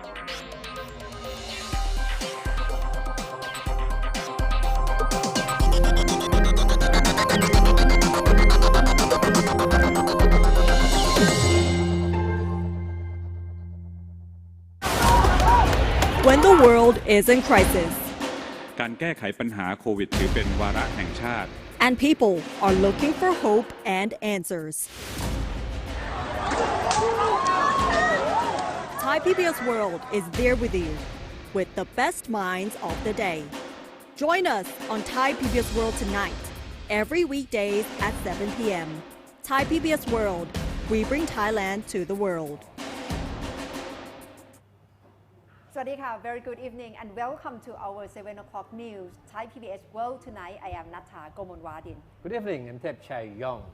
When the world is in crisis การแก้ไขปัญหาโควิดถือเป็นวาระแห่งชาติ and people are looking for hope and answers, Thai PBS World is there with you with the best minds of the day. Join us on Thai PBS World tonight, every weekdays at 7 p.m. Thai PBS World, we bring Thailand to the world. สวัสดีค่ะ Very good evening and welcome to our 7 o'clock news Thai PBS World tonight. I am Natha Gomonwadin. Good evening, I'm Thep Chai Yong.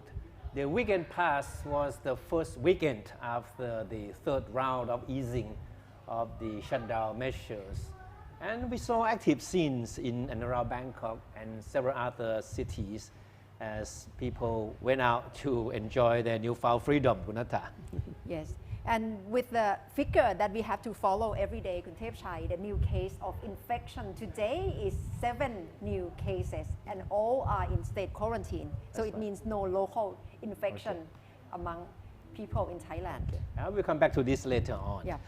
The weekend pass was the first weekend after the third round of easing of the shutdown measures. And we saw active scenes in and around Bangkok and several other cities as people went out to enjoy their newfound freedom, Kunata. Yes. And with the figure that we have to follow every day, Kun Thep Chai, the new case of infection today is 7 new cases and all are in state quarantine. So it means no local infection among people in Thailand. I will come back to this later on. Yeah.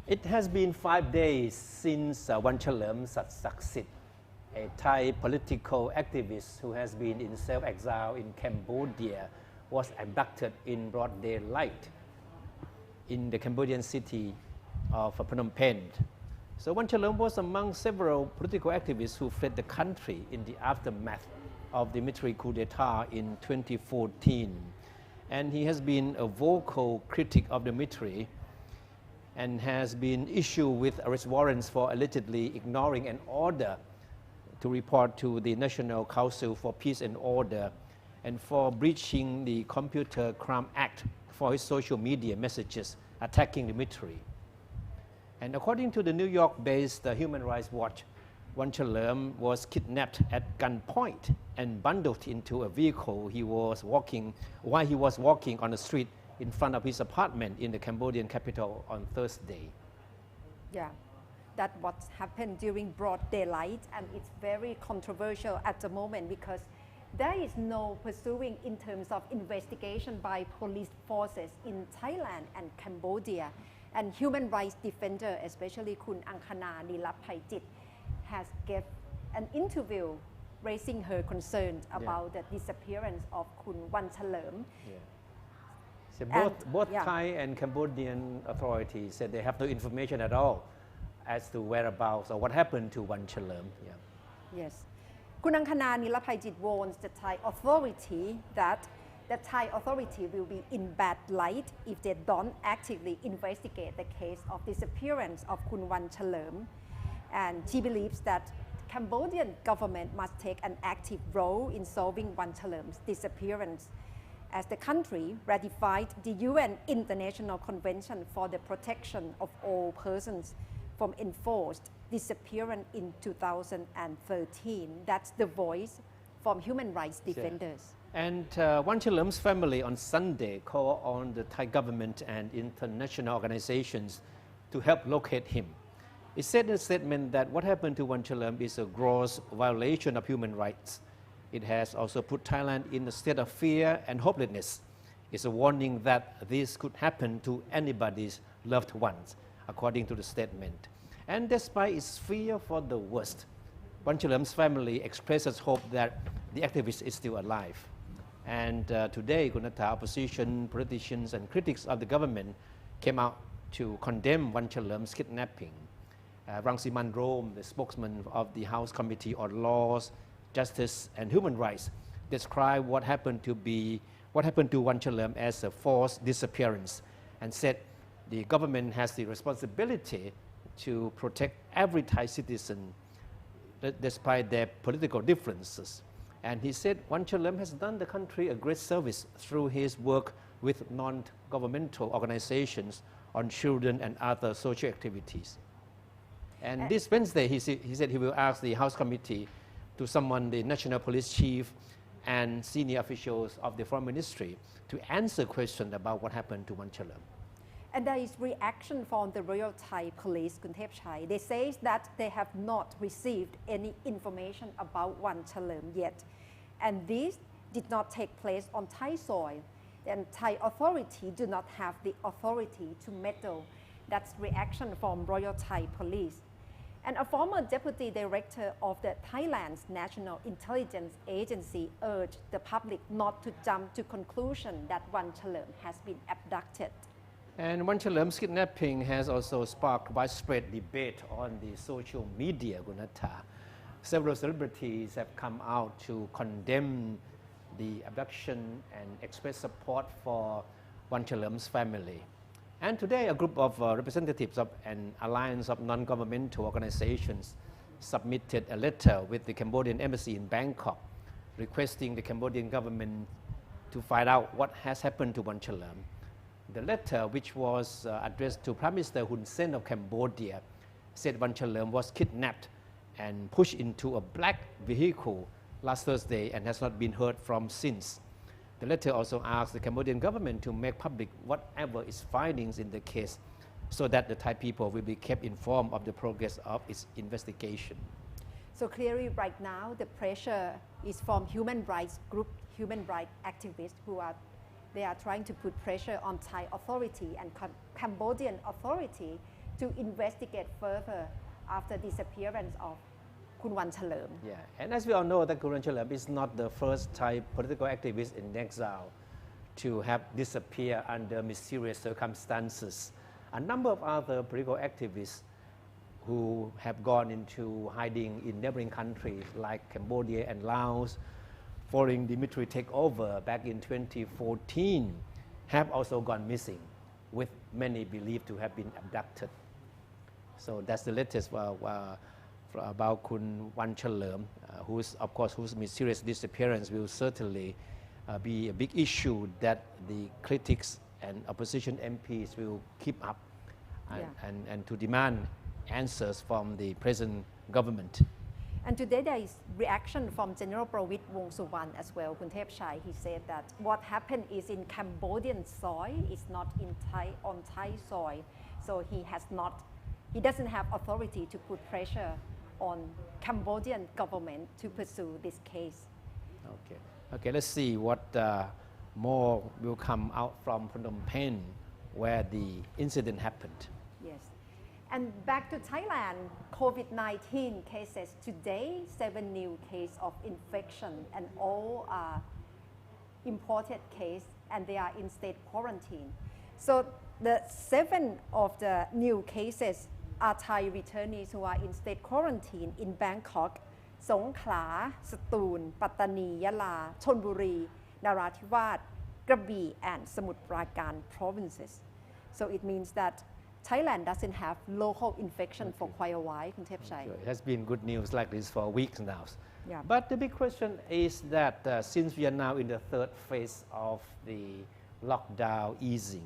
It has been 5 days since Wan Chalerm Satsaksit, a Thai political activist who has been in self-exile in Cambodia, was abducted in broad daylight in the Cambodian city of Phnom Penh. So Wan Chalerm was among several political activists who fled the country in the aftermath of the military coup d'etat in 2014. And he has been a vocal critic of the military and has been issued with arrest warrants for allegedly ignoring an order to report to the National Council for Peace and Order and for breaching the Computer Crime Act for his social media messages attacking the military. And according to the New York-based Human Rights Watch, Wan Chalerm was kidnapped at gunpoint and bundled into a vehicle while he was walking on the street in front of his apartment in the Cambodian capital on Thursday. Yeah, that what happened during broad daylight and it's very controversial at the moment because there is no pursuing in terms of investigation by police forces in Thailand and Cambodia. And human rights defender, especially Kun Angkhana Nilaphaichit, has given an interview raising her concerns about the disappearance of Kun Wan Chalerm. So both Thai and Cambodian authorities said they have no information at all as to whereabouts or what happened to Wan Chalerm. Yes. Kun Angkhana Nilaphaichit warns the Thai authority that the Thai authority will be in bad light if they don't actively investigate the case of disappearance of Kun Wan Chalerm. And she believes that Cambodian government must take an active role in solving Wan Chalerm's disappearance as the country ratified the UN International Convention for the Protection of All Persons from Enforced Disappearance in 2013. That's the voice from human rights defenders. And Wan Chalerm's family on Sunday called on the Thai government and international organizations to help locate him. It said in a statement that what happened to Wan Chalerm is a gross violation of human rights. It has also put Thailand in a state of fear and hopelessness. It's a warning that this could happen to anybody's loved ones, according to the statement. And despite its fear for the worst, Wan Chalerm's family expresses hope that the activist is still alive. And today, Kunata, opposition, politicians, and critics of the government came out to condemn Wan Chalerm's kidnapping. Rangsiman Rome, the spokesman of the House Committee on Laws, Justice, and Human Rights, described what happened to Wan Chalerm as a forced disappearance, and said the government has the responsibility to protect every Thai citizen despite their political differences. And he said Wan Chalerm has done the country a great service through his work with non-governmental organizations on children and other social activities. And this Wednesday, he said he will ask the House Committee to summon the National Police Chief and senior officials of the Foreign Ministry to answer questions about what happened to Wan Chalerm. And there is reaction from the Royal Thai Police, Kuntepchai. They say that they have not received any information about Wanchalerm yet. And this did not take place on Thai soil. And Thai authority do not have the authority to meddle. That's reaction from Royal Thai Police. And a former deputy director of the Thailand's National Intelligence Agency urged the public not to jump to conclusion that Wanchalerm has been abducted. And Wanchalerm's kidnapping has also sparked widespread debate on the social media, Gunata. Several celebrities have come out to condemn the abduction and express support for Wanchalerm's family. And today, a group of representatives of an alliance of non-governmental organizations submitted a letter with the Cambodian embassy in Bangkok, requesting the Cambodian government to find out what has happened to Wanchalerm. The letter, which was addressed to Prime Minister Hun Sen of Cambodia, said Wanchalerm was kidnapped and pushed into a black vehicle last Thursday and has not been heard from since. The letter also asked the Cambodian government to make public whatever its findings in the case so that the Thai people will be kept informed of the progress of its investigation. So clearly right now the pressure is from human rights group, human rights activists they are trying to put pressure on Thai authority and Cambodian authority to investigate further after disappearance of Kun Wanchalerm. Yeah, and as we all know, that Kun Wanchalerm is not the first Thai political activist in exile to have disappeared under mysterious circumstances. A number of other political activists who have gone into hiding in neighboring countries like Cambodia and Laos following the military takeover back in 2014 have also gone missing, with many believed to have been abducted. So that's the latest about Kun Wanchalerm, whose mysterious disappearance will certainly be a big issue that the critics and opposition MPs will keep up and to demand answers from the present government. And today there is reaction from General Prayut Wongsuwan as well, Kuntepchai. He said that what happened is in Cambodian soil, it's not on Thai soil. So he doesn't have authority to put pressure on Cambodian government to pursue this case. Okay, let's see what more will come out from Phnom Penh where the incident happened. Yes. And back to Thailand, COVID-19 cases today, 7 new cases of infection, and all are imported cases, and they are in state quarantine. So the 7 of the new cases are Thai returnees who are in state quarantine in Bangkok, Songkhla, Satoon, Pattani, Yala, Chonburi, Narathiwat, Krabi, and Samut Prakan provinces. So it means that Thailand doesn't have local infection for quite a while, Kuntepchai. It has been good news like this for weeks now. Yeah. But the big question is that since we are now in the third phase of the lockdown easing,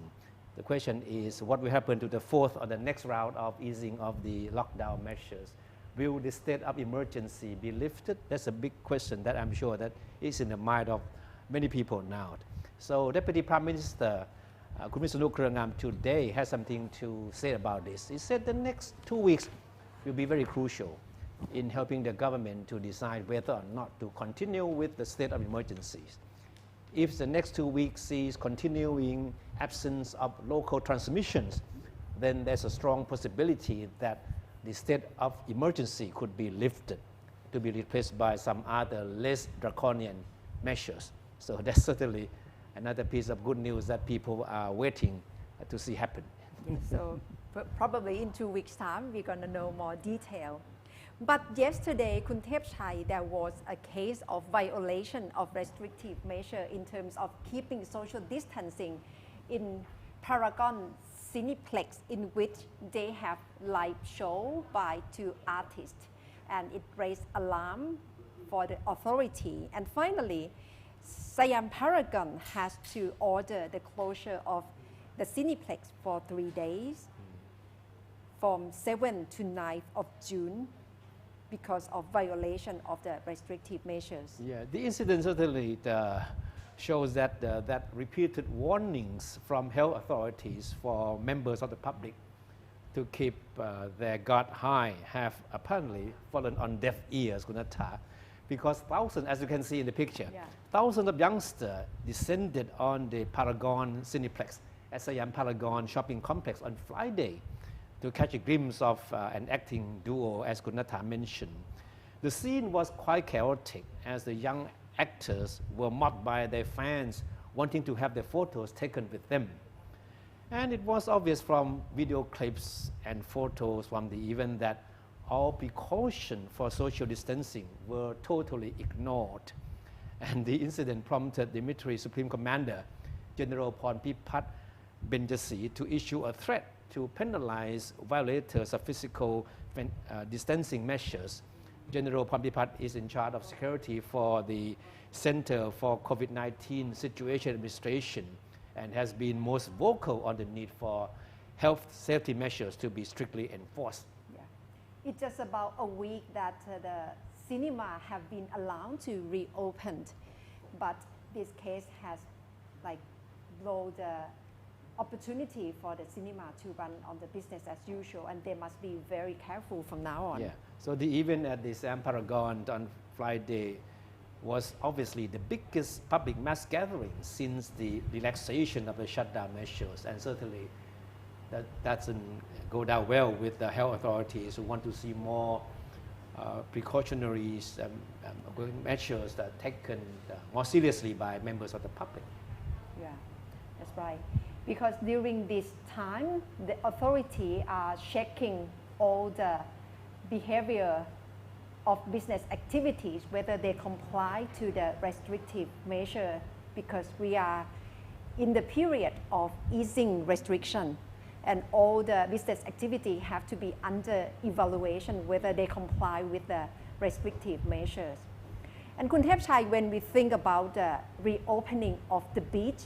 the question is what will happen to the fourth or the next round of easing of the lockdown measures? Will the state of emergency be lifted? That's a big question that I'm sure that is in the mind of many people now. So Deputy Prime Minister Kun Visanu Krangam today has something to say about this. He said the next 2 weeks will be very crucial in helping the government to decide whether or not to continue with the state of emergencies. If the next 2 weeks sees continuing absence of local transmissions, then there's a strong possibility that the state of emergency could be lifted to be replaced by some other less draconian measures. So that's certainly another piece of good news that people are waiting to see happen. Yes, so probably in 2 weeks' time, we're going to know more detail. But yesterday, Kuntepchai, there was a case of violation of restrictive measure in terms of keeping social distancing in Paragon Cineplex, in which they have live show by 2 artists, and it raised alarm for the authority. And finally, Siam Paragon has to order the closure of the Cineplex for 3 days from 7th to 9th of June because of violation of the restrictive measures. Yeah, the incident certainly shows that, that repeated warnings from health authorities for members of the public to keep their guard high have apparently fallen on deaf ears, Kunatha, because thousands, as you can see in the picture, thousands of youngsters descended on the Paragon cineplex at Siam Paragon shopping complex on Friday to catch a glimpse of an acting duo, as Kunatha mentioned. The scene was quite chaotic as the young actors were mocked by their fans wanting to have their photos taken with them. And it was obvious from video clips and photos from the event that all precautions for social distancing were totally ignored. And the incident prompted the military Supreme Commander, General Prayut to issue a threat to penalize violators of physical distancing measures. General Prayut is in charge of security for the Center for COVID-19 Situation Administration and has been most vocal on the need for health safety measures to be strictly enforced. Yeah. It's just about a week that the cinema have been allowed to reopen, but this case has blown the opportunity for the cinema to run on the business as usual, and they must be very careful from now on. Yeah. So the event at the Siam Paragon on Friday was obviously the biggest public mass gathering since the relaxation of the shutdown measures, and certainly that doesn't go down well with the health authorities who want to see more precautionary measures that are taken more seriously by members of the public. Yeah, that's right. Because during this time, the authority are checking all the behavior of business activities, whether they comply to the restrictive measure, because we are in the period of easing restriction, and all the business activity have to be under evaluation whether they comply with the restrictive measures. And Kun Thepchai, when we think about the reopening of the beach,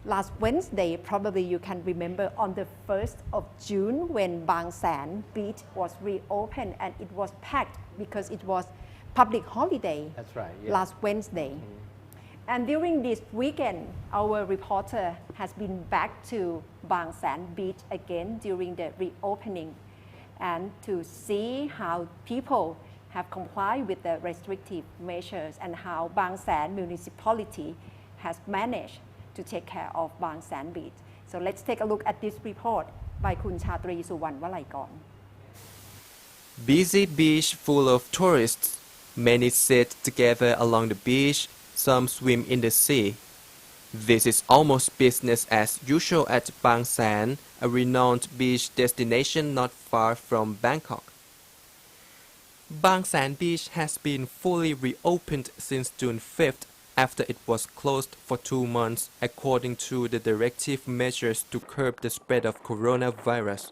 last Wednesday, probably you can remember, on the 1st of June when Bang San beach was reopened and it was packed because it was public holiday. That's right. Yeah. Last Wednesday. And during this weekend, our reporter has been back to Bang San beach again during the reopening, and to see how people have complied with the restrictive measures and how Bang San municipality has managed to take care of Bang San beach. So let's take a look at this report by Kun Chatri Suwan Walaikorn. Busy beach full of tourists. Many sit together along the beach. Some swim in the sea. This is almost business as usual at Bang San, a renowned beach destination not far from Bangkok. Bang San Beach has been fully reopened since June 5th after it was closed for 2 months according to the directive measures to curb the spread of coronavirus.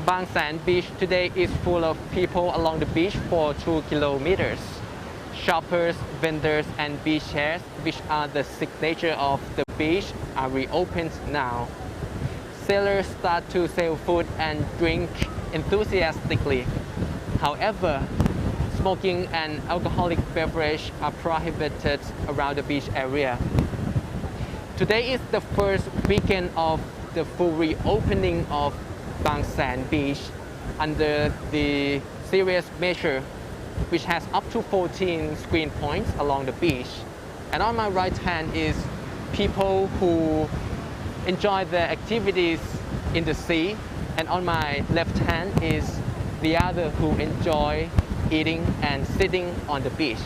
Bang San Beach today is full of people along the beach for 2 kilometers. Shoppers, vendors and beach chairs, which are the signature of the beach, are reopened now. Sailors start to sell food and drink enthusiastically. However, smoking and alcoholic beverage are prohibited around the beach area. Today is the first weekend of the full reopening of Bang San Beach under the serious measure, which has up to 14 screen points along the beach. And on my right hand is people who enjoy their activities in the sea, and on my left hand is the other who enjoy eating and sitting on the beach.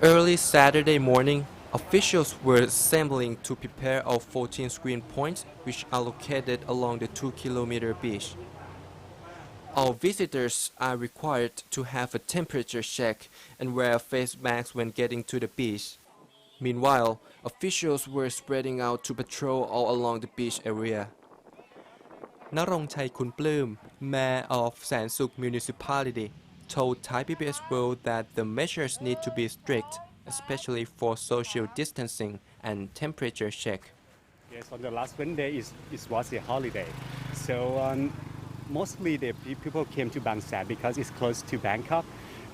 Early Saturday morning, officials were assembling to prepare all 14 screen points which are located along the 2-kilometer beach. All visitors are required to have a temperature check and wear a face mask when getting to the beach. Meanwhile, officials were spreading out to patrol all along the beach area. Narongchai Kunpleum, mayor of Sansuk municipality, told Thai PBS World that the measures need to be strict, especially for social distancing and temperature check. Yes, on the last Wednesday it was a holiday. So mostly the people came to Bang San because it's close to Bangkok,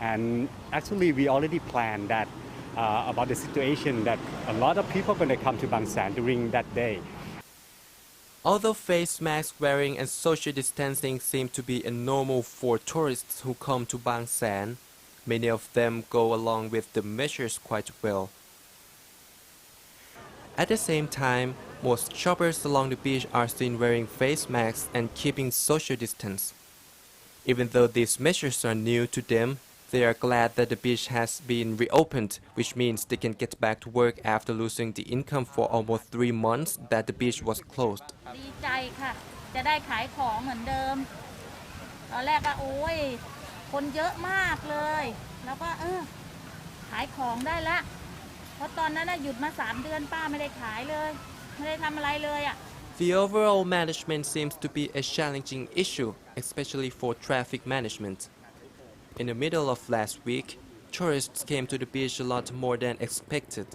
and actually we already planned that about the situation that a lot of people going to come to Bang San during that day. Although face mask wearing and social distancing seem to be a normal for tourists who come to Bang San, many of them go along with the measures quite well. At the same time, most shoppers along the beach are seen wearing face masks and keeping social distance. Even though these measures are new to them, they are glad that the beach has been reopened, which means they can get back to work after losing the income for almost 3 months that the beach was closed. ดีใจค่ะจะได้ขายของเหมือนเดิมตอนแรกก็โอ้ยคนเยอะมากเลยแล้วก็ขายของได้ละเพราะตอนนั้นน่ะหยุดมา3 เดือนป้าไม่ได้ขายเลยไม่ได้ทำอะไรเลยอ่ะ The overall management seems to be a challenging issue, especially for traffic management. In the middle of last week, tourists came to the beach a lot more than expected.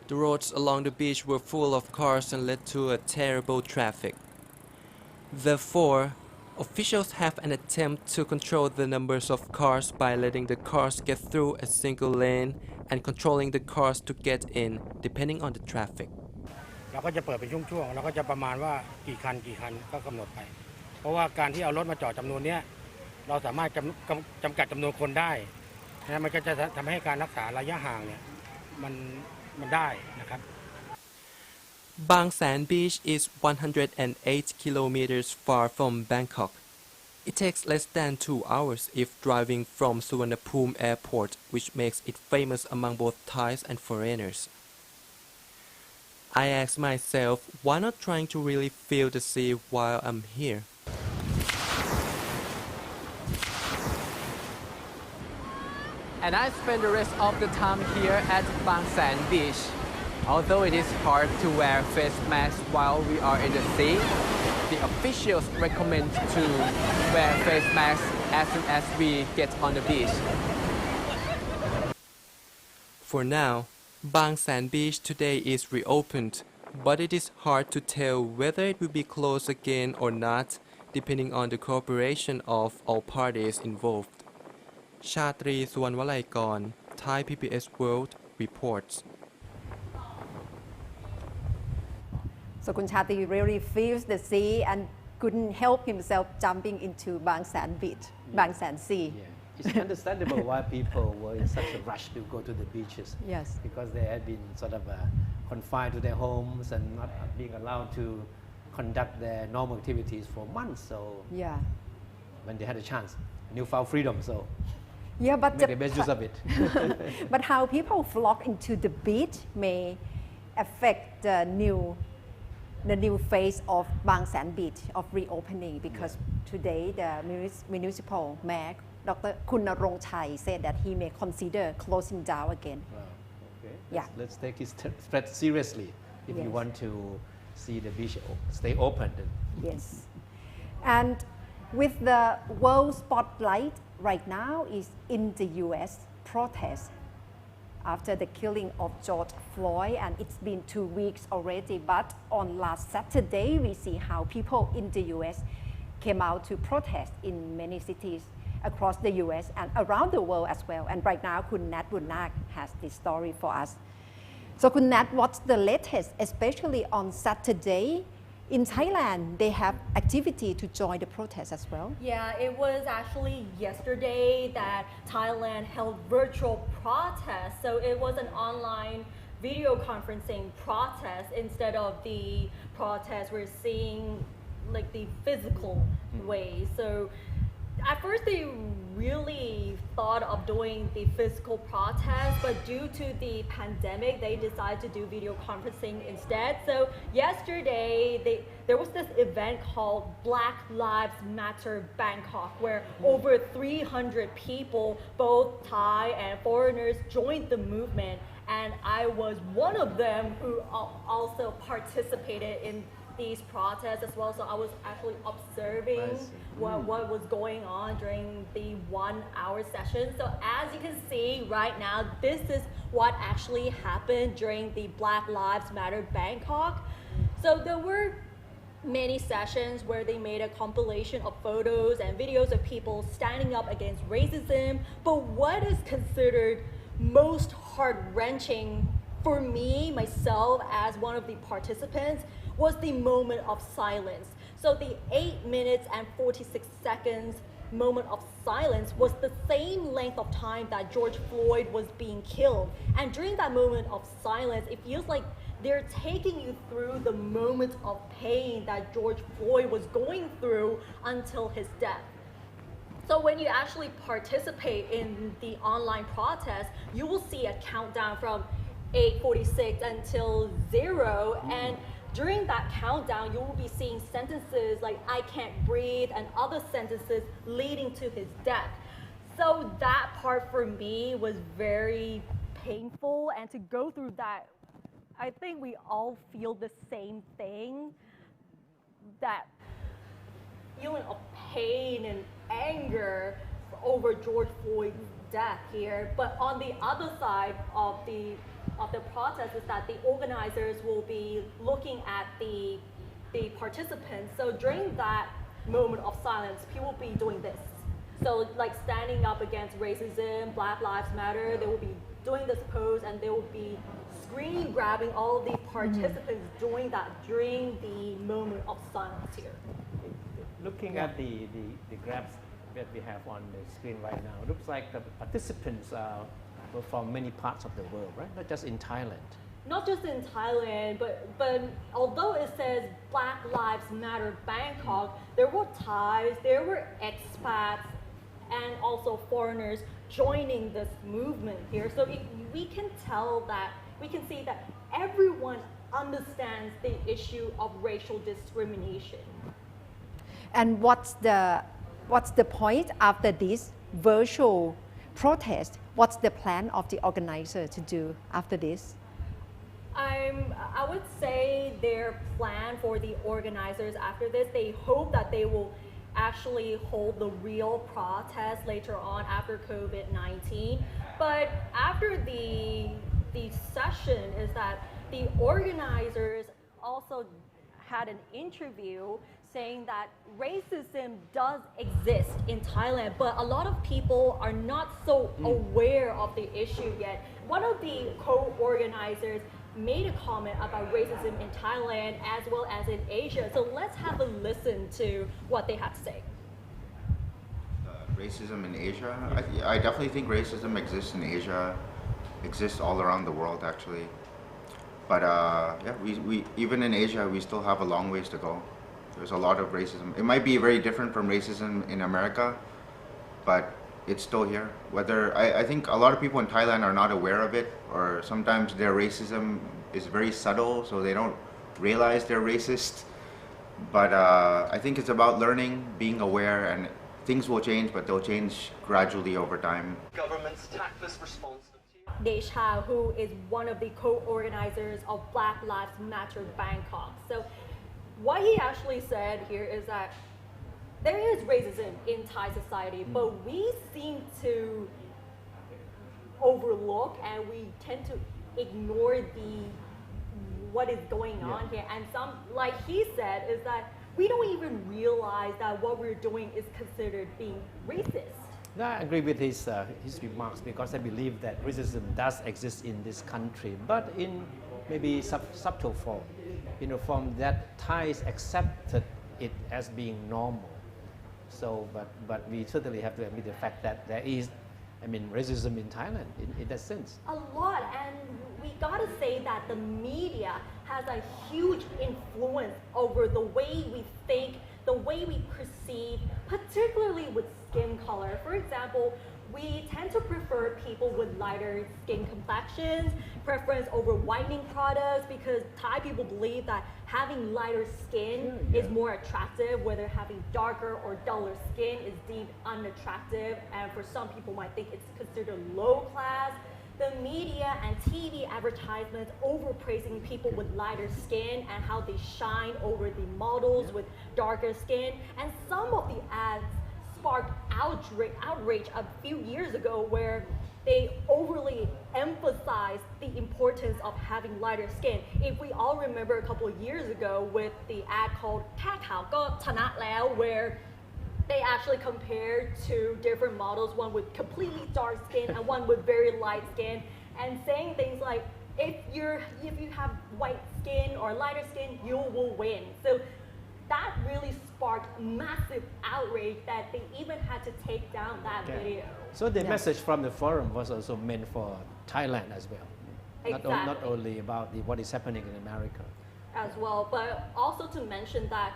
The roads along the beach were full of cars and led to a terrible traffic. Therefore, officials have an attempt to control the numbers of cars by letting the cars get through a single lane and controlling the cars to get in, depending on the traffic. เราก็จะเปิดเป็นช่วงๆเราก็จะประมาณว่ากี่คันก็กำหนดไปเพราะว่าการที่เอารถมาจอดจำนวนนี้เราสามารถจำกัดจำนวนคนได้นะมันก็จะทำให้การรักษาระยะห่างเนี่ยมันได้นะครับ Bang San Beach is 108 kilometers far from Bangkok. It takes less than 2 hours if driving from Suvarnabhumi Airport, which makes it famous among both Thais and foreigners. I ask myself, why not trying to really feel the sea while I'm here? And I spend the rest of the time here at Bang San Beach. Although it is hard to wear face masks while we are in the sea, the officials recommend to wear face masks as soon as we get on the beach. For now, Bang San Beach today is reopened, but it is hard to tell whether it will be closed again or not, depending on the cooperation of all parties involved. Chatri Suwanwalaikon, Thai PBS World reports. So Kun Chati really feels the sea and couldn't help himself jumping into Bang San Beach, Bang San Sea. Yeah. It's understandable why people were in such a rush to go to the beaches. Yes. Because they had been sort of confined to their homes and not being allowed to conduct their normal activities for months. So Yeah. when they had a chance, newfound freedom. So Yeah, but make the best use of it. but how people flock into the beach may affect the new phase of Bang San Beach of reopening because today the municipal mayor Dr. Kunarong Chai said that he may consider closing down again. Wow. Okay. Yeah. Let's take his threat seriously if you Yes. want to see the beach stay open. Yes. And with the world spotlight right now is in the US protest after the killing of George Floyd, and it's been 2 weeks already. But on last Saturday, we see how people in the US came out to protest in many cities across the US and around the world as well. And right now, Kun Nat Bunnak has this story for us. So Kun Nat, what's the latest, especially on Saturday? In Thailand, they have activity to join the protest as well. Yeah, it was actually yesterday that Thailand held virtual protests. So it was an online video conferencing protest instead of the protest we're seeing like the physical way. So at first they really thought of doing the physical protest, but due to the pandemic, they decided to do video conferencing instead. So yesterday, there was this event called Black Lives Matter Bangkok, where over 300 people, both Thai and foreigners, joined the movement. And I was one of them who also participated in these protests as well. So I was actually observing what was going on during the 1-hour session. So as you can see right now, this is what actually happened during the Black Lives Matter Bangkok. So there were many sessions where they made a compilation of photos and videos of people standing up against racism. But what is considered most heart-wrenching for me, myself, as one of the participants, was the moment of silence. So the 8 minutes and 46 seconds moment of silence was the same length of time that George Floyd was being killed. And during that moment of silence, it feels like they're taking you through the moments of pain that George Floyd was going through until his death. So when you actually participate in the online protest, you will see a countdown from 8:46 until 0, and during that countdown, you will be seeing sentences like "I can't breathe" and other sentences leading to his death. So that part for me was very painful, and to go through that, I think we all feel the same thing, that feeling of pain and anger over George Floyd's death here. But on the other side of the protest is that the organizers will be looking at the participants. So during that moment of silence, people will be doing this. So like standing up against racism, Black Lives Matter, they will be doing this pose, and they will be screen grabbing all of the participants doing that during the moment of silence here. Looking at the graphs that we have on the screen right now, it looks like the participants were from many parts of the world, right? Not just in Thailand. Not just in Thailand, but although it says Black Lives Matter Bangkok, there were Thais, there were expats, and also foreigners joining this movement here. So we can see that everyone understands the issue of racial discrimination. And what's the point after this virtual protest? What's the plan of the organizer to do after this? I would say their plan for the organizers after this, they hope that they will actually hold the real protest later on after COVID-19. But after the session is that the organizers also had an interview saying that racism does exist in Thailand, but a lot of people are not so aware of the issue yet. One of the co-organizers made a comment about racism in Thailand as well as in Asia. So let's have a listen to what they had to say. Racism in Asia? I definitely think racism exists in Asia, exists all around the world actually. But yeah, we even in Asia, we still have a long ways to go. There's a lot of racism. It might be very different from racism in America, but it's still here. I think a lot of people in Thailand are not aware of it, or sometimes their racism is very subtle, so they don't realize they're racist. But I think it's about learning, being aware, and things will change, but they'll change gradually over time. Government's tactless response. Desha, who is one of the co-organizers of Black Lives Matter Bangkok. So what he actually said here is that there is racism in Thai society, but we seem to overlook and we tend to ignore what is going on here. And like he said, is that we don't even realize that what we're doing is considered being racist. No, I agree with his remarks, because I believe that racism does exist in this country, but in maybe subtle form, form that Thais accepted it as being normal. So, but we certainly have to admit the fact that there is, racism in Thailand in that sense. A lot, and we gotta say that the media has a huge influence over the way we think, the way we perceive, particularly with skin color. For example, we tend to prefer people with lighter skin complexions, preference over whitening products, because Thai people believe that having lighter skin is more attractive, whether having darker or duller skin is deemed unattractive, and for some people might think it's considered low class. The media and TV advertisements overpraising people with lighter skin and how they shine over the models with darker skin. And some of the ads sparked outrage a few years ago, where they overly emphasize the importance of having lighter skin. If we all remember a couple of years ago with the ad called แค่ขาวก็ชนะแล้ว where they actually compared two different models, one with completely dark skin and one with very light skin, and saying things like, if you have white skin or lighter skin, you will win. So that really sparked massive outrage that they even had to take down that video. So the message from the forum was also meant for Thailand as well. Exactly. Not only about what is happening in America. As well, but also to mention that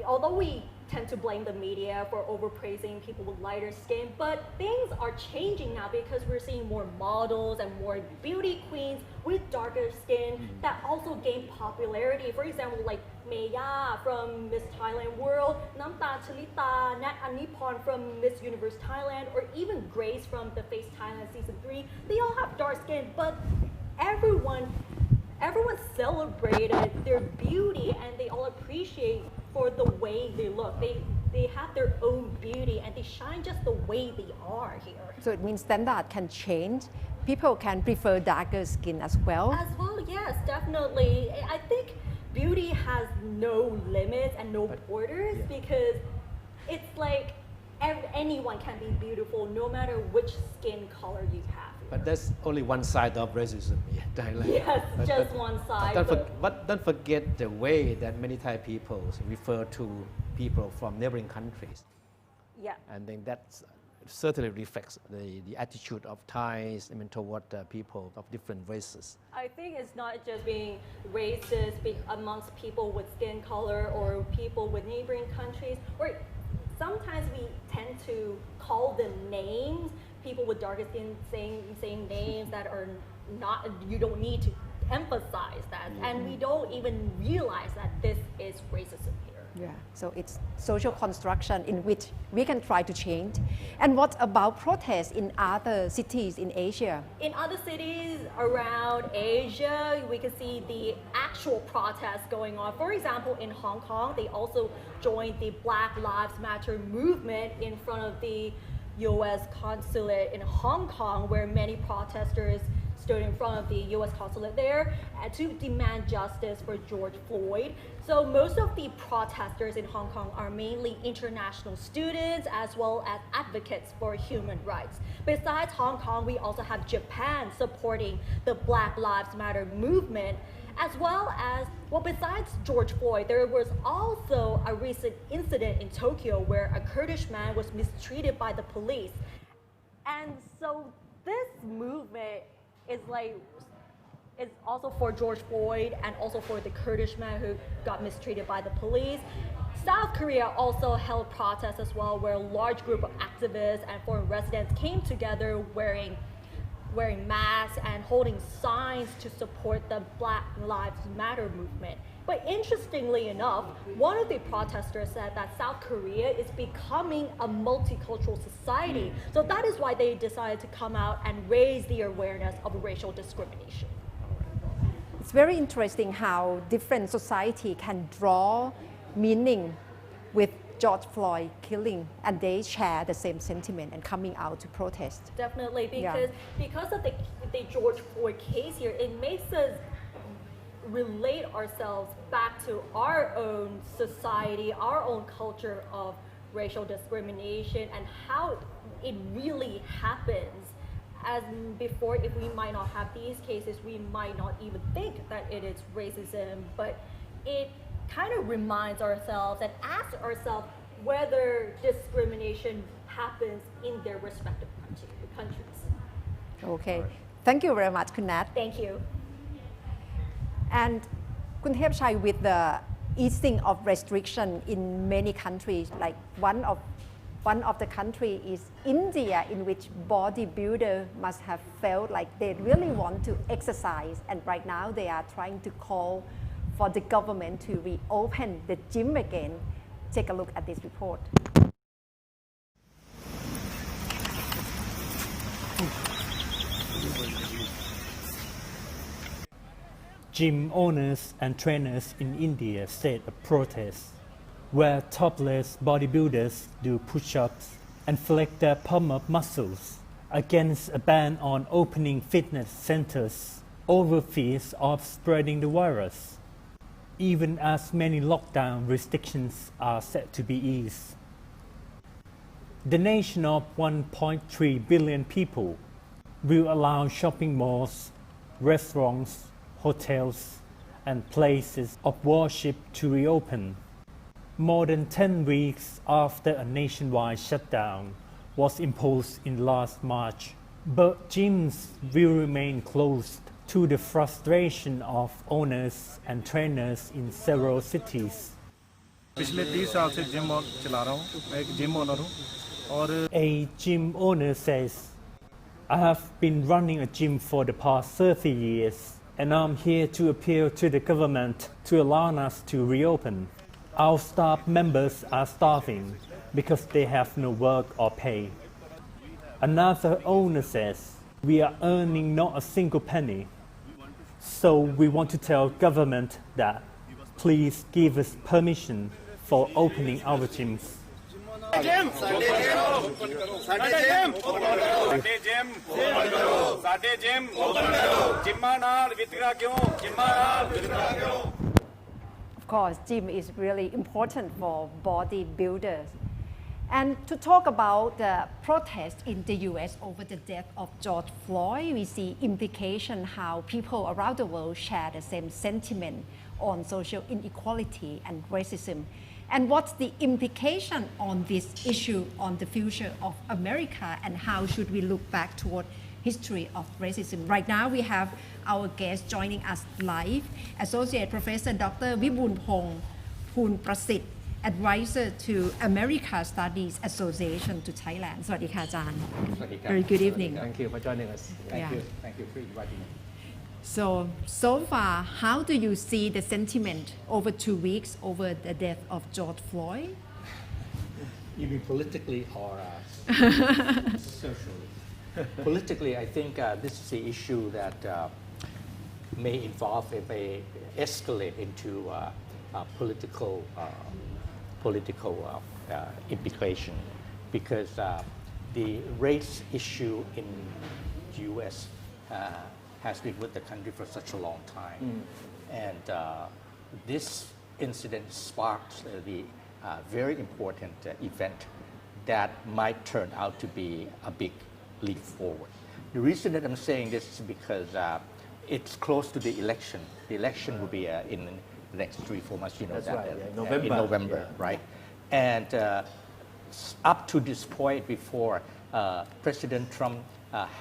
although we tend to blame the media for overpraising people with lighter skin, but things are changing now because we're seeing more models and more beauty queens with darker skin that also gain popularity. For example, like Maya from Miss Thailand World, Namta Chalita, Nat Anipon from Miss Universe Thailand, or even Grace from The Face Thailand Season 3. They all have dark skin, but everyone celebrated their beauty and they all appreciate for the way they look. They have their own beauty and they shine just the way they are here. So it means standard can change. People can prefer darker skin as well. As well, yes, definitely. I think beauty has no limits and no borders because it's like anyone can be beautiful no matter which skin color you have. But that's only one side of racism in Thailand. Yes, just one side. But don't forget the way that many Thai people refer to people from neighboring countries. Yeah. And then that certainly reflects the attitude of Thais toward people of different races. I think it's not just being racist amongst people with skin color or people with neighboring countries, or sometimes we tend to call them names. People with darker skin saying names that are not, you don't need to emphasize that. And we don't even realize that this is racism here. Yeah, so it's social construction in which we can try to change. And what about protests in other cities in Asia? In other cities around Asia, we can see the actual protests going on. For example, in Hong Kong, they also joined the Black Lives Matter movement in front of the U.S. consulate in Hong Kong, where many protesters stood in front of the U.S. consulate there to demand justice for George Floyd. So most of the protesters in Hong Kong are mainly international students as well as advocates for human rights. Besides Hong Kong, we also have Japan supporting the Black Lives Matter movement, as well as, well, besides George Floyd, there was also a recent incident in Tokyo where a Kurdish man was mistreated by the police. And so this movement is also for George Floyd and also for the Kurdish man who got mistreated by the police. South Korea also held protests as well, where a large group of activists and foreign residents came together wearing masks and holding signs to support the Black Lives Matter movement. But interestingly enough, one of the protesters said that South Korea is becoming a multicultural society. So that is why they decided to come out and raise the awareness of racial discrimination. It's very interesting how different society can draw meaning with George Floyd killing, and they share the same sentiment and coming out to protest. Definitely, because of the George Floyd case here, it makes us relate ourselves back to our own society, our own culture of racial discrimination and how it really happens. As before, if we might not have these cases, we might not even think that it is racism, but it kind of reminds ourselves and asks ourselves whether discrimination happens in their respective countries. Okay, thank you very much, Kun Nat. Thank you. And Kun Thepchai, with the easing of restriction in many countries, like one of the country is India, in which bodybuilder must have felt like they really want to exercise, and right now they are trying to call for the government to reopen the gym again. Take a look at this report. Gym owners and trainers in India said a protest where topless bodybuilders do push-ups and flex their pump-up muscles against a ban on opening fitness centers over fears of spreading the virus, even as many lockdown restrictions are set to be eased. The nation of 1.3 billion people will allow shopping malls, restaurants, hotels, and places of worship to reopen. More than 10 weeks after a nationwide shutdown was imposed in last March, but gyms will remain closed to the frustration of owners and trainers in several cities. A gym owner says, "I have been running a gym for the past 30 years, and I'm here to appeal to the government to allow us to reopen. Our staff members are starving because they have no work or pay." Another owner says, "We are earning not a single penny. So we want to tell government that please give us permission for opening our gyms." Of course, gym is really important for bodybuilders. And to talk about the protest in the US over the death of George Floyd, we see implication how people around the world share the same sentiment on social inequality and racism. And what's the implication on this issue on the future of America, and how should we look back toward history of racism? Right now we have our guest joining us live, Associate Professor Dr. Vibhun Poon Prasit, Advisor to America Studies Association to Thailand. สวัสดีค่ะอาจารย์ Very good evening. Thank you for joining us. Yeah. Thank you for inviting me. So far, how do you see the sentiment over 2 weeks over the death of George Floyd? You mean politically or socially? Politically, I think this is the issue that may involve, it may escalate into political implication, because the race issue in the U.S. Has been with the country for such a long time. And this incident sparked the very important event that might turn out to be a big leap forward. The reason that I'm saying this is because it's close to the election. The election will be in the next 3-4 months, you know. That's that, right, yeah, in November, yeah. right? And up to this point before, President Trump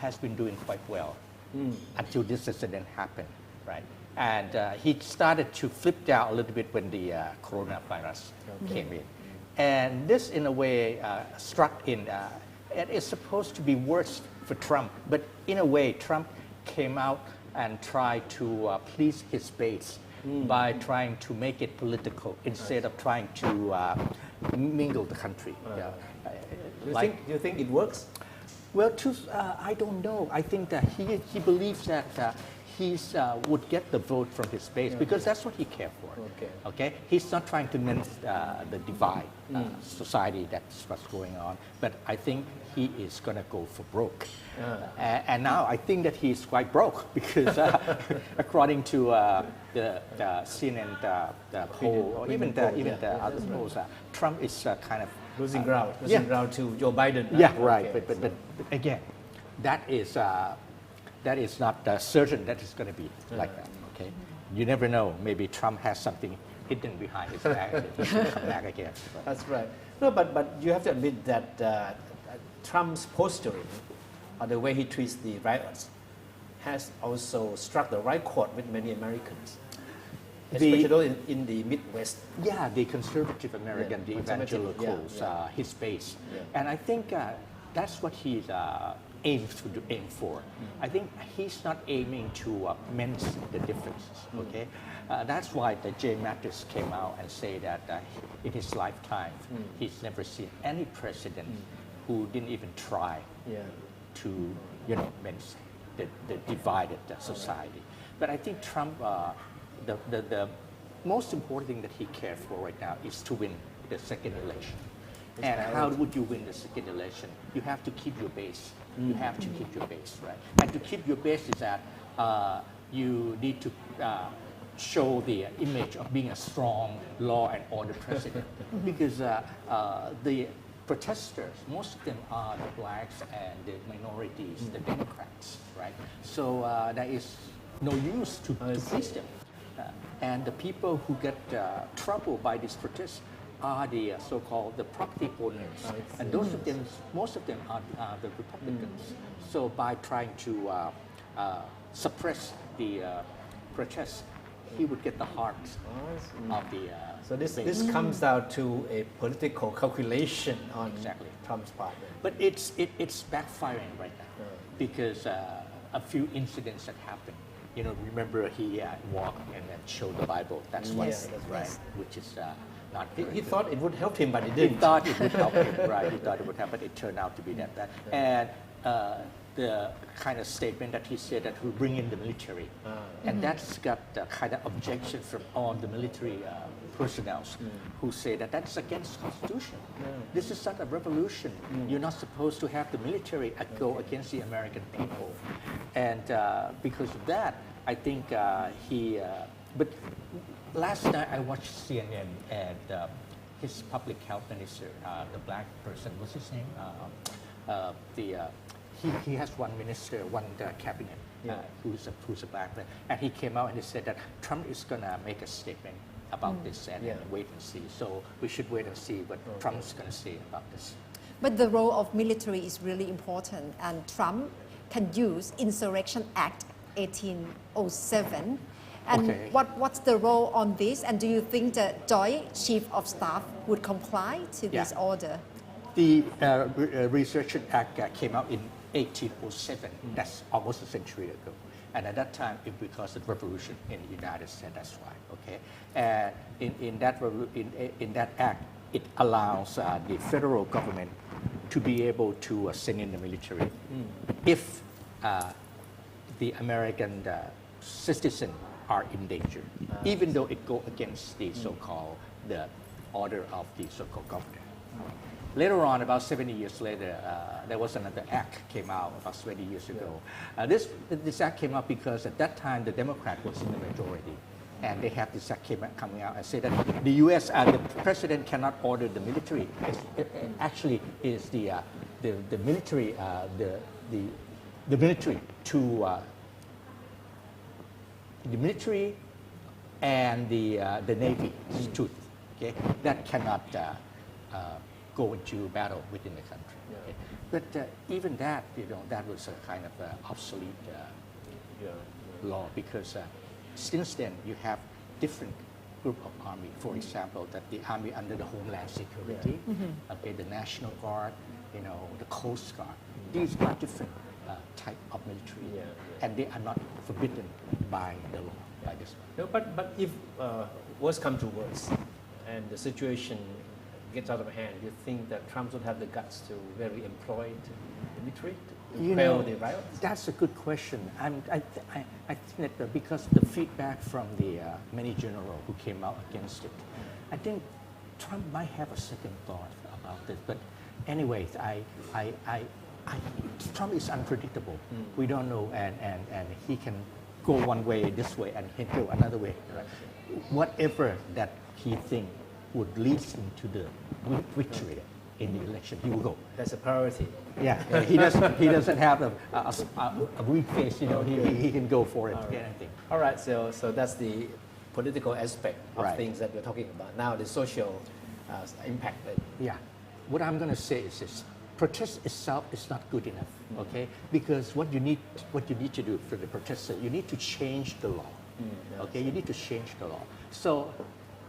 has been doing quite well. Until this incident happened, right? And he started to flip down a little bit when the coronavirus came in. And this, in a way, struck in, and it's supposed to be worse for Trump, but in a way, Trump came out and tried to please his base by trying to make it political instead of trying to mingle the country. Do you think it works? Well, I don't know. I think that he believes that he would get the vote from his base, because that's what he cares for. Okay? He's not trying to mend the divide society, that's what's going on. But I think he is going to go for broke. And now I think that he's quite broke, because according to the CNN poll, or even the other polls, Trump is kind of losing ground to Joe Biden. Yeah, right. Okay. But again, that is not certain that it's going to be like that. Okay, you never know. Maybe Trump has something hidden behind his back and he's going to come back again. That's right. No, but you have to admit that Trump's posturing, or the way he treats the riots, has also struck the right chord with many Americans. Especially in the Midwest. Yeah, the conservative American, the evangelicals, his base. And I think that's what he aim for. I think he's not aiming to mend the differences, okay? That's why the Jay Mattis came out and say that in his lifetime, he's never seen any president who didn't even try to, mend the divided society. But I think Trump, the most important thing that he cares for right now is to win the second election. And how would you win the second election? You have to keep your base. You have to keep your base, right? And to keep your base is that you need to show the image of being a strong law and order president. Because the protesters, most of them are the blacks and the minorities, the Democrats, right? So there is no use to please them. And the people who get troubled by this protest are the so-called the property owners, and those of them, most of them are the Republicans. So by trying to suppress the protest, he would get the heart of the. So this comes down to a political calculation on Trump's part. But it's backfiring right now because a few incidents that happened. You know, remember he walked and then showed the Bible. That's right, which is not. He thought it would help him, but it didn't. He thought it would help him, right? He thought it would help, but it turned out to be that bad. And the kind of statement that he said that we'll bring in the military, and that's got the kind of objection from all the military personnel who say that that's against the Constitution. This is not a revolution. You're not supposed to have the military go against the American people. And because of that, I think he. But last night I watched CNN and his public health minister, the black person, what's his name? He has one minister, one cabinet who's a black man, and he came out and he said that Trump is gonna make a statement about this and wait and see. So we should wait and see what Trump's gonna say about this. But the role of military is really important, and Trump can use Insurrection Act 1807. And what's the role on this? And do you think the Joint Chief of Staff would comply to this order? The Research Act came out in 1807. That's almost a century ago. And at that time, it because of the revolution in the United States. That's why. Okay. And in that act, it allows the federal government to be able to send in the military if the American citizen are in danger, even though it go against the so-called the order of the so-called governor. Later on, about 70 years later, there was another act came out about 20 years ago. This act came out because at that time the Democrat was in the majority, and they have this act coming out and say that the U.S. The president cannot order the military. Actually, is the military the military to the military and the Navy too. Okay, that cannot go into battle within the country. Okay? But even that, that was a kind of obsolete law because since then you have different group of army. For example, that the army under the Homeland Security, okay, the National Guard, the Coast Guard. These are different type of military, and they are not forbidden by the law, by this one. No, but if worse comes to worse, and the situation gets out of hand, you think that Trump would have the guts to really employ the military to quell the riots? That's a good question. I think that because the feedback from the many generals who came out against it, I think Trump might have a second thought about this. But anyways, Trump is unpredictable. We don't know, and he can go one way this way and he can go another way. Right? Whatever that he thinks would lead him to the victory in the election, he will go. That's a priority. Yeah, he doesn't have a weak face. He can go for it. Anything. All right. So that's the political aspect of things that we're talking about. Now the social impact. Yeah. What I'm going to say is this: protest itself is not good enough. Okay, because what you need to do for the protester, you need to change the law. Okay, you need to change the law. So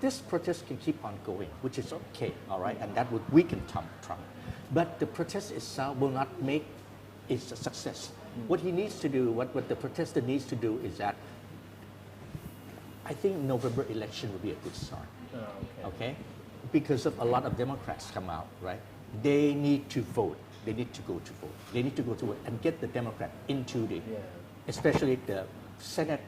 this protest can keep on going, which is okay, all right, and that would weaken Trump. But the protest itself will not make it a success. What he needs to do, what the protester needs to do is that I think November election will be a good start. Okay? Because of a lot of Democrats come out, right? They need to vote. They need to go to vote. They need to go to vote and get the Democrat into the, especially the Senate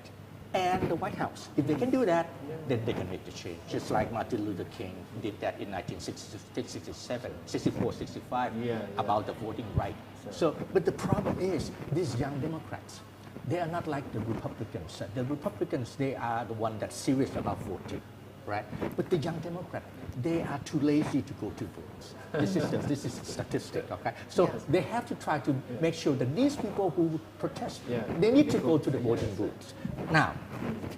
and the White House. If they can do that, then they can make the change. Just like Martin Luther King did that in 1967, 64, 65, about the voting right. So, but the problem is, these young Democrats, they are not like the Republicans. The Republicans, they are the one that's serious about voting, right? But the young Democrats, they are too lazy to go to votes. This is a statistic, okay? So they have to try to make sure that these people who protest, they need to go to the voting booths. Now,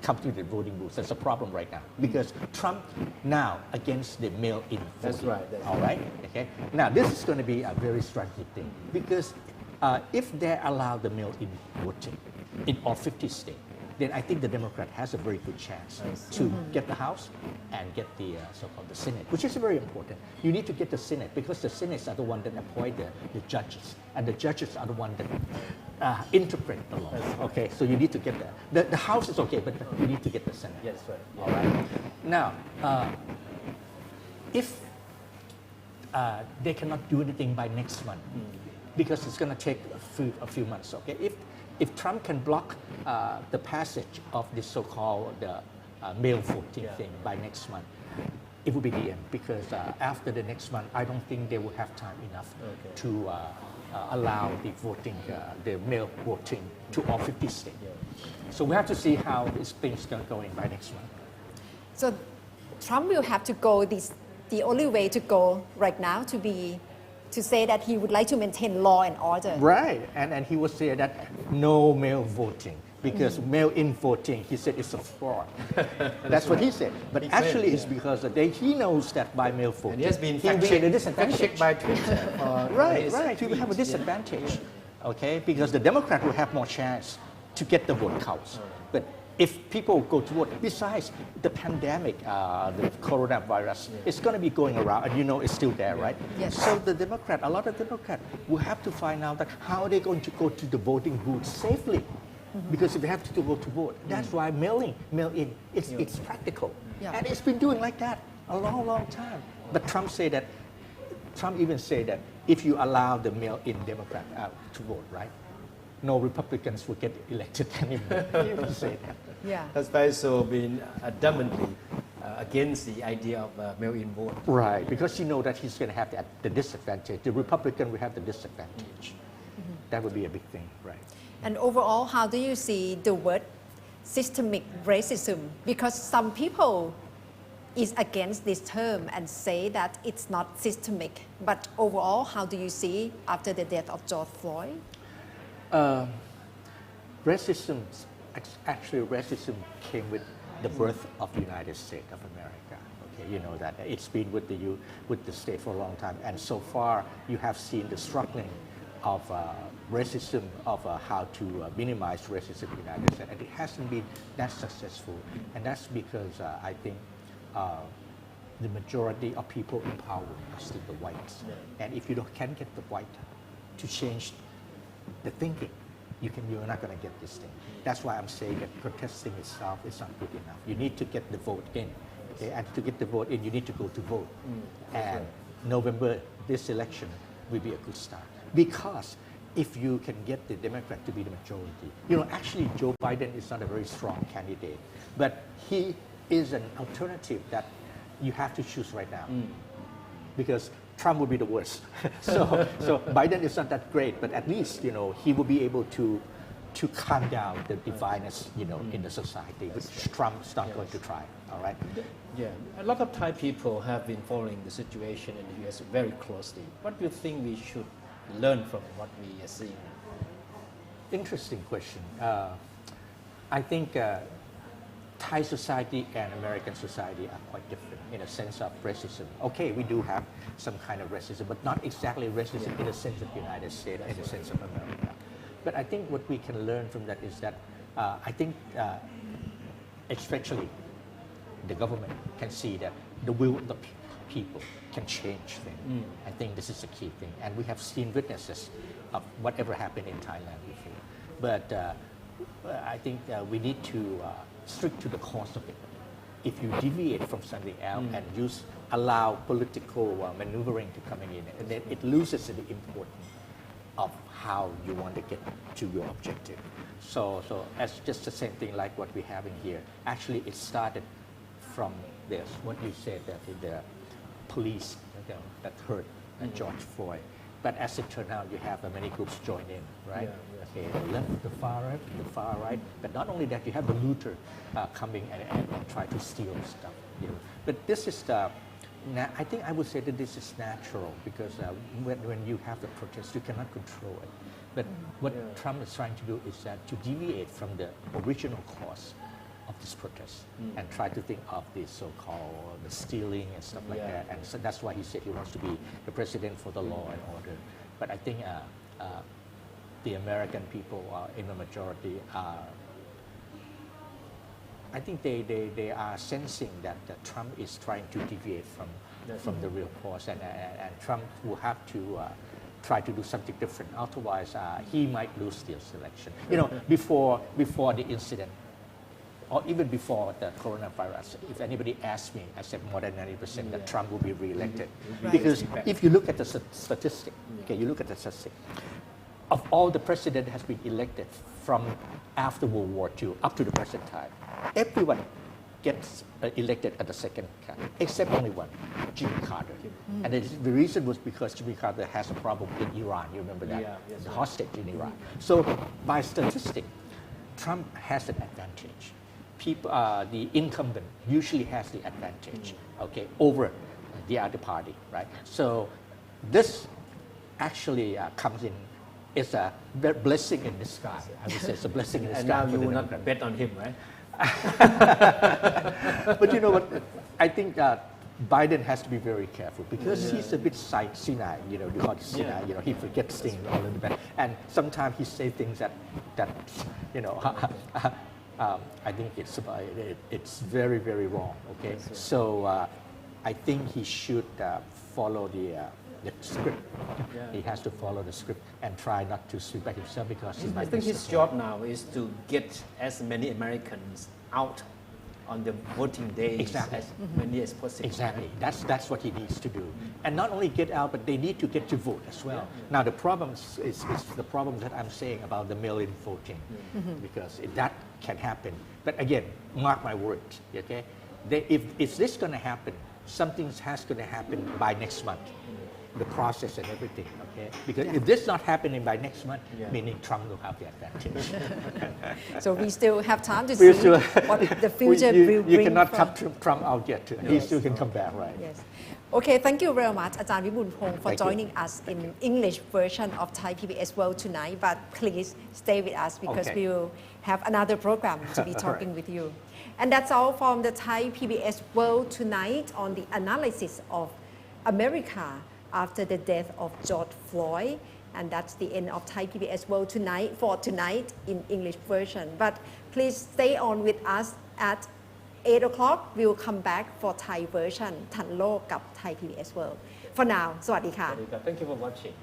come to the voting booths. That's a problem right now because Trump now against the mail-in voting. That's right. All right. Okay. Now this is going to be a very strategic thing because if they allow the mail-in voting in all 50 states, then I think the Democrat has a very good chance to get the House and get the so-called the Senate, which is very important. You need to get the Senate because the Senates are the one that appoint the judges, and the judges are the one that interpret the law. Okay, so you need to get the House is okay, but you need to get the Senate. Yes, right. Yeah. All right. Now, if they cannot do anything by next month, because it's going to take a few months. Okay, if Trump can block the passage of this so-called mail voting thing by next month, it will be the end because after the next month, I don't think they will have time enough to allow the voting, the mail voting to all 50 states. So we have to see how this thing's going to go in by next month. So Trump will have to go the only way to go right now to say that he would like to maintain law and order. Right, and he would say that no mail voting because mail-in voting, he said it's a fraud. That's what he said. But actually it's because he knows that by mail voting, and he has been fact-checked by Twitter. Right, he will have a disadvantage, okay? Because the Democrat will have more chance to get the vote counts. But if people go to vote, besides the pandemic, the coronavirus, it's going to be going around, and you know it's still there, right? Yes. So a lot of Democrats will have to find out that how are they going to go to the voting booth safely, because if they have to go to vote, that's why mail-in, it's practical, and it's been doing like that a long time. But Trump even said that if you allow the mail-in Democrat to vote, right? No Republicans will get elected anymore. He will say that. Yeah. That's why so been adamantly against the idea of mail-in vote. Right, because you know that he's going to have the disadvantage. The Republican will have the disadvantage. That would be a big thing, right? And overall, how do you see the word systemic racism? Because some people is against this term and say that it's not systemic. But overall, how do you see after the death of George Floyd? Racism came with the birth of the United States of America. Okay, you know that it's been with the state for a long time, and so far you have seen the struggling of racism, of how to minimize racism in the United States, and it hasn't been that successful, and that's because I think the majority of people in power are still the whites, and if you can't get the white to change the thinking, you're not going to get this thing. That's why I'm saying that protesting itself is not good enough. You need to get the vote in. Okay? And to get the vote in, you need to go to vote. And November, this election will be a good start. Because if you can get the Democrat to be the majority, actually Joe Biden is not a very strong candidate, but he is an alternative that you have to choose right now. Because Trump will be the worst. so Biden is not that great, but at least he will be able to calm down the dividedness in the society, which Trump's not going to try. All right. Yeah, a lot of Thai people have been following the situation in the U.S. very closely. What do you think we should learn from what we are seeing? Interesting question. I think Thai society and American society are quite different in a sense of racism. Okay, we do have some kind of racism, but not exactly racism in the sense of the United States and the sense of America. But I think what we can learn from that is that I think especially the government can see that the will of the people can change things. I think this is a key thing. And we have seen witnesses of whatever happened in Thailand before. But I think we need to stick to the cause of it. If you deviate from something else and allow political maneuvering to come in, and then it loses the importance of how you want to get to your objective. So as just the same thing like what we're having here. Actually, it started from this, what you said, that the police that hurt George Floyd. But as it turned out, you have many groups join in, right? Okay, the left, the far right. But not only that, you have the looter coming and try to steal stuff. But this is I think I would say that this is natural because when you have the protest, you cannot control it. But what Trump is trying to do is that to deviate from the original cause of this protest and try to think of the so-called the stealing and stuff like that. And so that's why he said he wants to be the president for the law and order. But I think the American people in the majority are, I think they are sensing that Trump is trying to deviate from the real cause, and Trump will have to try to do something different. Otherwise, he might lose this election. Before the incident, or even before the coronavirus, if anybody asked me, I said more than 90% that Trump will be re-elected. Because if you look at the statistic, you look at the statistic, of all the president has been elected from after World War II up to the present time, everyone gets elected at the second time, except only one, Jimmy Carter. And the reason was because Jimmy Carter has a problem in Iran. You remember that? The hostage in Iran. So by statistic, Trump has an advantage. People, the incumbent usually has the advantage, over the other party, right? So this actually comes in. It's a blessing in disguise. I would say it's a blessing in disguise. And now you will not bet on him, right? But you know what? I think Biden has to be very careful because he's a bit senile. You call it senile. He forgets things all in the back, and sometimes he says things that I think it's very, very wrong. Okay, so I think he should follow the script. He has to follow the script and try not to sweep back himself because I think his job now is to get as many Americans out on the voting days as many as possible. Exactly. That's what he needs to do. And not only get out, but they need to get to vote as well. Now the problem is the problem that I'm saying about the mail-in voting, because that can happen. But again, mark my words, okay? If this is going to happen, something has going to happen by next month. The process and everything, okay? Because if this is not happening by next month, meaning Trump will have the advantage. So we still have time to see what the future will bring. You cannot cut Trump out yet. He still can come back, right? Yes. Okay, thank you very much, Ajahn Vibunpong, for joining us in English version of Thai PBS World tonight. But please stay with us because we will have another program to be talking with you. And that's all from the Thai PBS World tonight on the analysis of America after the death of George Floyd. And that's the end of Thai PBS World tonight in English version. But please stay on with us at 8 o'clock. We will come back for Thai version ทันโลกกับ Thai PBS World. For now สวัสดีค่ะ Thank you for watching.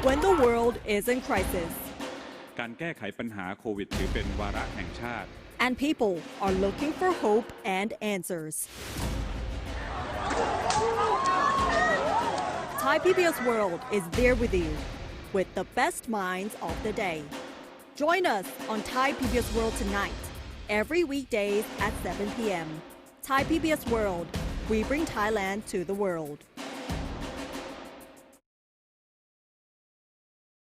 When the world is in crisis การแก้ไขปัญหาโควิดถือเป็นวาระแห่งชาติ and people are looking for hope and answers, Thai PBS World is there with you with the best minds of the day. Join us on Thai PBS World tonight, every weekdays at 7 p.m. Thai PBS World, we bring Thailand to the world.